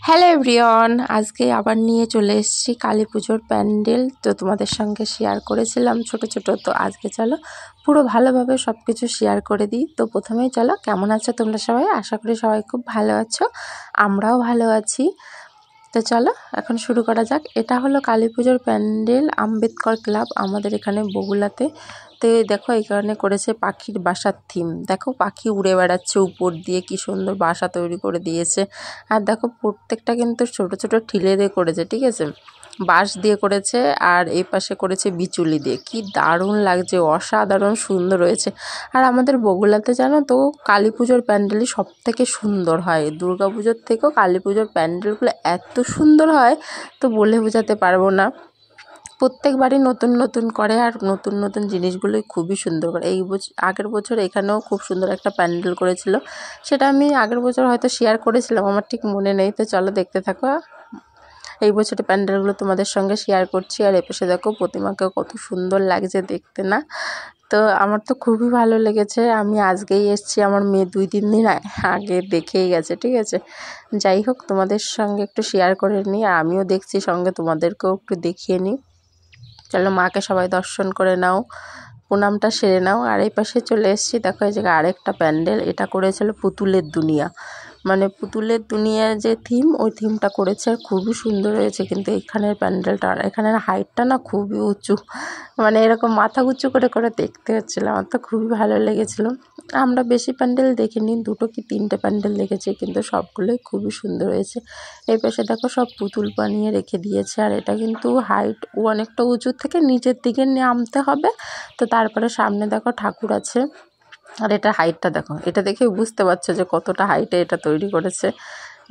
Hello everyone, আজকে আবার নিয়ে চলে এসেছি কালী পুজোর প্যান্ডেল। তো তোমাদের সঙ্গে শেয়ার করেছিলাম ছোট ছোট, তো আজকে চলো পুরো ভালোভাবে সব কিছু শেয়ার করে দিই। তো প্রথমেই চলো, কেমন আছো তোমরা সবাই? আশা করি সবাই খুব ভালো আছো, আমরাও ভালো আছি। তো চলো এখন শুরু করা যাক। এটা হলো কালী পুজোর প্যান্ডেল, আম্বেদকর ক্লাব আমাদের এখানে বগুলাতে। তো এই দেখো, এই কারণে করেছে পাখির বাসার থিম। দেখো পাখি উড়ে বেড়াচ্ছে উপর দিয়ে, কি সুন্দর বাসা তৈরি করে দিয়েছে। আর দেখো প্রত্যেকটা কিন্তু ছোট ছোট ঠিলে দিয়ে করেছে, ঠিক আছে, বাঁশ দিয়ে করেছে। আর এই পাশে করেছে বিচুলি দিয়ে। কি দারুণ লাগছে, অসাধারণ সুন্দর হয়েছে। আর আমাদের বগুলাতে জানো তো, কালী পুজোর প্যান্ডেলই সব থেকে সুন্দর হয়। দুর্গা পুজোর থেকেও কালী পুজোর প্যান্ডেলগুলো এত সুন্দর হয়, তো বলে বোঝাতে পারবো না। প্রত্যেকবারই নতুন নতুন করে, আর নতুন নতুন জিনিসগুলোই খুবই সুন্দর করে। এই বছর, আগের বছর এখানেও খুব সুন্দর একটা প্যান্ডেল করেছিল, সেটা আমি আগের বছর হয়তো শেয়ার করেছিলাম, আমার ঠিক মনে নেই। তো চলো দেখতে থাকো, এই বছরের প্যান্ডেলগুলো তোমাদের সঙ্গে শেয়ার করছি। আর এপাশে দেখো প্রতিমাকেও কত সুন্দর লাগছে দেখতে না? তো আমার তো খুবই ভালো লেগেছে। আমি আজকেই এসেছি, আমার মেয়ে 2-3 দিন আগে দেখেই গেছে, ঠিক আছে। যাই হোক, তোমাদের সঙ্গে একটু শেয়ার করে নিই, আর আমিও দেখছি সঙ্গে, তোমাদেরকেও একটু দেখিয়ে নিই। চলো, মাকে সবাই দর্শন করে নাও, প্রণামটা সেরে নাও। আর এই পাশে চলে এসেছি, দেখো এই জায়গায় আরেকটা প্যান্ডেল। এটা করেছিল পুতুলের দুনিয়া, মানে পুতুলের দুনিয়ার যে থিম, ওই থিমটা করেছে। আর খুবই সুন্দর হয়েছে কিন্তু এখানের প্যান্ডেলটা। আর এখানের হাইটটা না খুবই উঁচু, মানে এরকম মাথা উঁচু করে করে দেখতে হচ্ছিলো। আমার তো খুবই ভালো লেগেছিলো। আমরা বেশি প্যান্ডেল দেখিনি, 2 কি 3টে প্যান্ডেল দেখেছি, কিন্তু সবগুলোই খুবই সুন্দর হয়েছে। এই পাশে দেখো সব পুতুল বানিয়ে রেখে দিয়েছে। আর এটা কিন্তু হাইট অনেকটা উঁচু থেকে নিচের দিকে নামতে হবে। তো তারপরে সামনে দেখো ঠাকুর আছে। আর এটা হাইটটা দেখো, এটা দেখে বুঝতে পারছো যে কতটা হাইটে এটা তৈরি করেছে।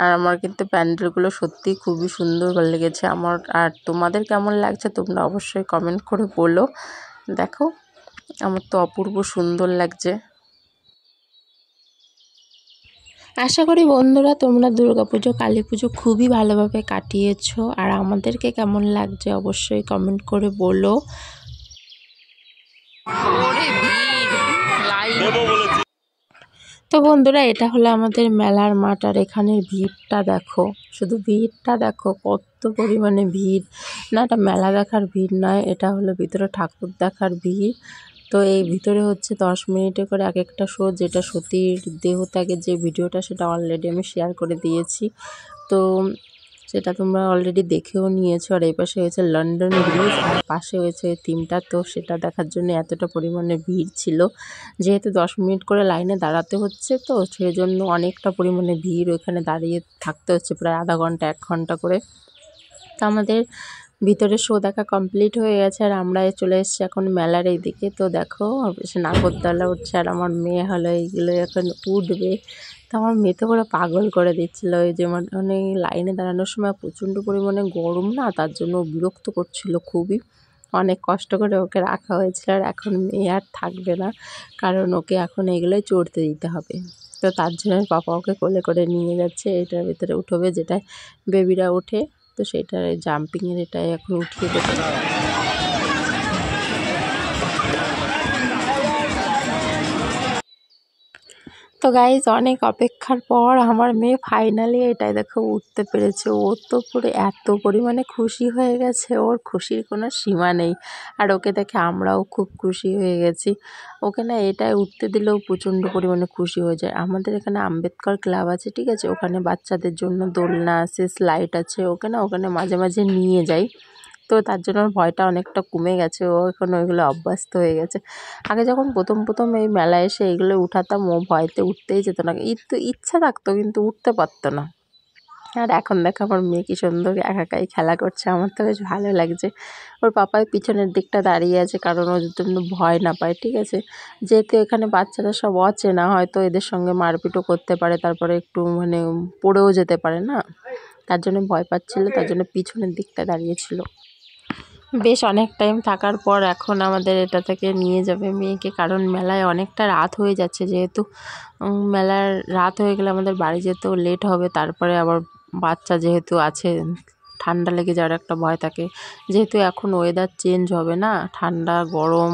আর আমার কিন্তু প্যান্ডেলগুলো সত্যিই খুবই সুন্দর লেগেছে আমার। আর তোমাদের কেমন লাগছে তোমরা অবশ্যই কমেন্ট করে বলো। দেখো, আমার তো অপূর্ব সুন্দর লাগছে। আশা করি বন্ধুরা তোমরা দুর্গাপুজো, কালী পুজো খুবই ভালোভাবে কাটিয়েছো। আর আমাদেরকে কেমন লাগছে অবশ্যই কমেন্ট করে বলো। তো বন্ধুরা, এটা হলো আমাদের মেলার মাঠ। আর এখানের ভিড়টা দেখো, শুধু ভিড়টা দেখো, কত পরিমাণে ভিড়। না, এটা মেলা দেখার ভিড় নয়, এটা হলো ভিতরে ঠাকুর দেখার ভিড়। তো এই ভিতরে হচ্ছে 10 মিনিটে করে এক একটা শো, যেটা সতীর দেহত্যাগের যে ভিডিওটা, সেটা অলরেডি আমি শেয়ার করে দিয়েছি। তো সেটা তোমরা অলরেডি দেখেও নিয়েছো। আর এই পাশে হয়েছে লন্ডন ব্রিজ, আর পাশে হয়েছে থিমটা। তো সেটা দেখার জন্য এতটা পরিমাণে ভিড় ছিল, যেহেতু 10 মিনিট করে লাইনে দাঁড়াতে হচ্ছে, তো সেই জন্য অনেকটা পরিমাণে ভিড়, ওইখানে দাঁড়িয়ে থাকতে হচ্ছে প্রায় আধা ঘন্টা 1 ঘন্টা করে। তো আমাদের ভিতরে শো দেখা কমপ্লিট হয়ে গেছে, আর আমরা চলে এসেছি এখন মেলার এই দিকে। তো দেখো সে নাগরদোলা উঠছে, আর আমার মেয়ে হলো এইগুলো এখন উঠবে। তো আমার মেয়ে তো করে পাগল করে দিচ্ছিল। ওই যে মানে লাইনে দাঁড়ানোর সময় প্রচণ্ড পরিমাণে গরম না, তার জন্য বিরক্ত করছিল খুবই। অনেক কষ্ট করে ওকে রাখা হয়েছিল। আর এখন মেয়ে আর থাকবে না, কারণ ওকে এখন এগুলোই চড়তে দিতে হবে। তো তার জন্য পাপা ওকে কোলে করে নিয়ে যাচ্ছে, এটার ভিতরে উঠবে যেটায় বেবিরা ওঠে। তো সেটা জাম্পিংয়ের এটাই এখন উঠিয়ে দেবে। তো গাইজ, অনেক অপেক্ষার পর আমার মেয়ে ফাইনালি এটাই দেখো উঠতে পেরেছে। ও তো পুরো এত পরিমাণে খুশি হয়ে গেছে, ওর খুশির কোনো সীমা নেই। আর ওকে দেখে আমরাও খুব খুশি হয়ে গেছি। ওকে না এটাই উঠতে দিলেও প্রচণ্ড পরিমাণে খুশি হয়ে যায়। আমাদের এখানে আম্বেদকর ক্লাব আছে, ঠিক আছে, ওখানে বাচ্চাদের জন্য দোলনা আছে, স্লাইড আছে। ওকে না ওখানে মাঝে মাঝে নিয়ে যাই, তো তার জন্য ওর ভয়টা অনেকটা কমে গেছে। ও এখন ওইগুলো অভ্যস্ত হয়ে গেছে। আগে যখন প্রথম প্রথম এই মেলায় এসে এগুলো উঠাতাম, ও ভয়তে উঠতেই যেত না। তো ইচ্ছা থাকতো কিন্তু উঠতে পারতো না। আর এখন দেখো আমার মেয়ে কি সুন্দর একা একাই খেলা করছে, আমার তো বেশ ভালো লাগছে। ওর পাপাই পিছনের দিকটা দাঁড়িয়ে আছে, কারণ ওর জন্য ভয় না পায়, ঠিক আছে। যেহেতু এখানে বাচ্চারা সব অচেনা, হয়তো এদের সঙ্গে মারপিটও করতে পারে, তারপরে একটু মানে পড়েও যেতে পারে না, তার জন্য ভয় পাচ্ছিলো, তার জন্য পিছনের দিকটা দাঁড়িয়েছিল। বেশ অনেক টাইম থাকার পর এখন আমাদের এটা থেকে নিয়ে যাবে মেয়েকে, কারণ মেলায় অনেকটা রাত হয়ে যাচ্ছে। যেহেতু মেলার রাত হয়ে গেলে আমাদের বাড়ি যেতেও লেট হবে। তারপরে আবার বাচ্চা যেহেতু আছে, ঠান্ডা লেগে যাওয়ার একটা ভয় থাকে, যেহেতু এখন ওয়েদার চেঞ্জ হবে না, ঠান্ডা গরম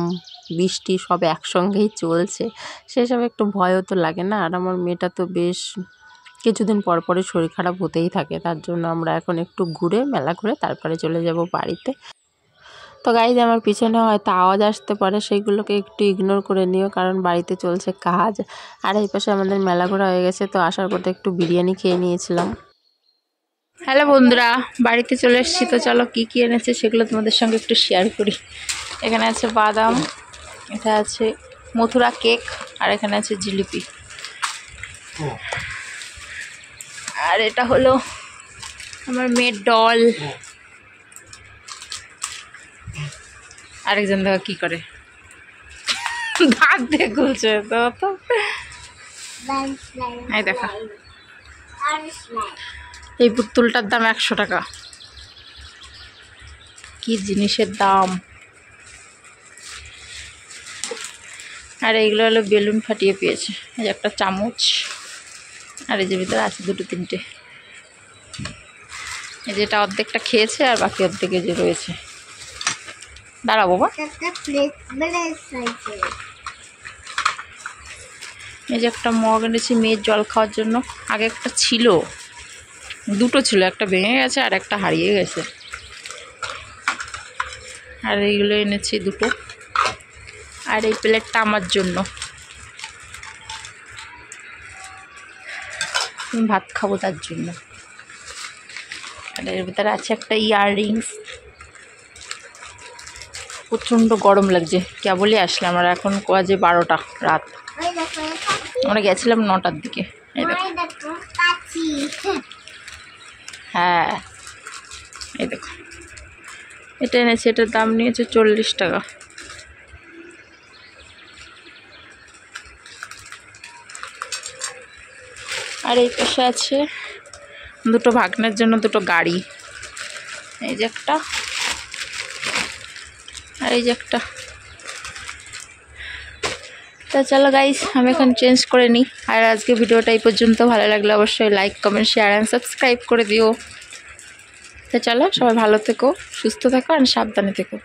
বৃষ্টি সব একসঙ্গেই চলছে, সেসব একটু ভয়ও তো লাগে না। আর আমার মেয়েটা তো বেশ কিছুদিন পর পরে শরীর খারাপ হতেই থাকে, তার জন্য আমরা এখন একটু ঘুরে মেলা ঘুরে তারপরে চলে যাব বাড়িতে। তো গাইজ আমার পিছনে হয়তো আওয়াজ আসতে পারে, সেইগুলোকে একটু ইগনোর করে নিও, কারণ বাড়িতে চলছে কাজ। আর এই পাশে আমাদের মেলা ঘোরা হয়ে গেছে, তো আসার পথে একটু বিরিয়ানি খেয়ে নিয়েছিলাম। হ্যালো বন্ধুরা, বাড়িতে চলে এসেছি। তো চলো কী কী এনেছে সেগুলো তোমাদের সঙ্গে একটু শেয়ার করি। এখানে আছে বাদাম, এটা আছে মথুরা কেক, আর এখানে আছে জিলিপি, আর এটা হলো আমার মেয়ের ডল। আরেকজন দেখো কি করে, দাঁত দিয়ে গুলছে। তো এই দেখো, এই পুতুলটার দাম 100 টাকা। কি জিনিসের দাম! আর এইগুলো হলো বেলুন ফাটিয়ে পেয়েছে। এই যে একটা চামচ, আর এই যে ভিতরে আছে 2-3টে। এই যেটা অর্ধেকটা খেয়েছে আর বাকি অর্ধেকে যে রয়েছে। দাঁড়াও বাবা। এই যে একটা মগ এনেছি মেয়ের জল খাওয়ার জন্য। আগে একটা ছিল, 2টো ছিল, একটা ভেঙে গেছে আর একটা হারিয়ে গেছে। আর এইগুলো এনেছি 2টো। আর এই প্লেটটা আমার জন্য, ভাত খাবো তার জন্য। আর এর ভিতরে আছে একটা ইয়াররিংস। প্রচণ্ড গরম লাগছে, কেবলই আসলাম, আর এখন বাজে 12টা রাত। আমরা গেছিলাম 9টার দিকে। এই দেখো, হ্যাঁ এই দেখো, এটা এনেছি। এটার দাম নিয়েছে 40 টাকা। আর এই পাশে আছে 2টো ভাগ্নের জন্য 2টো গাড়ি। এই যে একটা, আর এই যে একটা। তা চলো গাইস, আমি এখন চেঞ্জ করে নিই। আর আজকে ভিডিওটা এই পর্যন্ত। ভালো লাগলে অবশ্যই like, comment, share and subscribe করে দিও। তো চলো, সবাই ভালো থেকো, সুস্থ থেকো আর সাবধানে থেকো।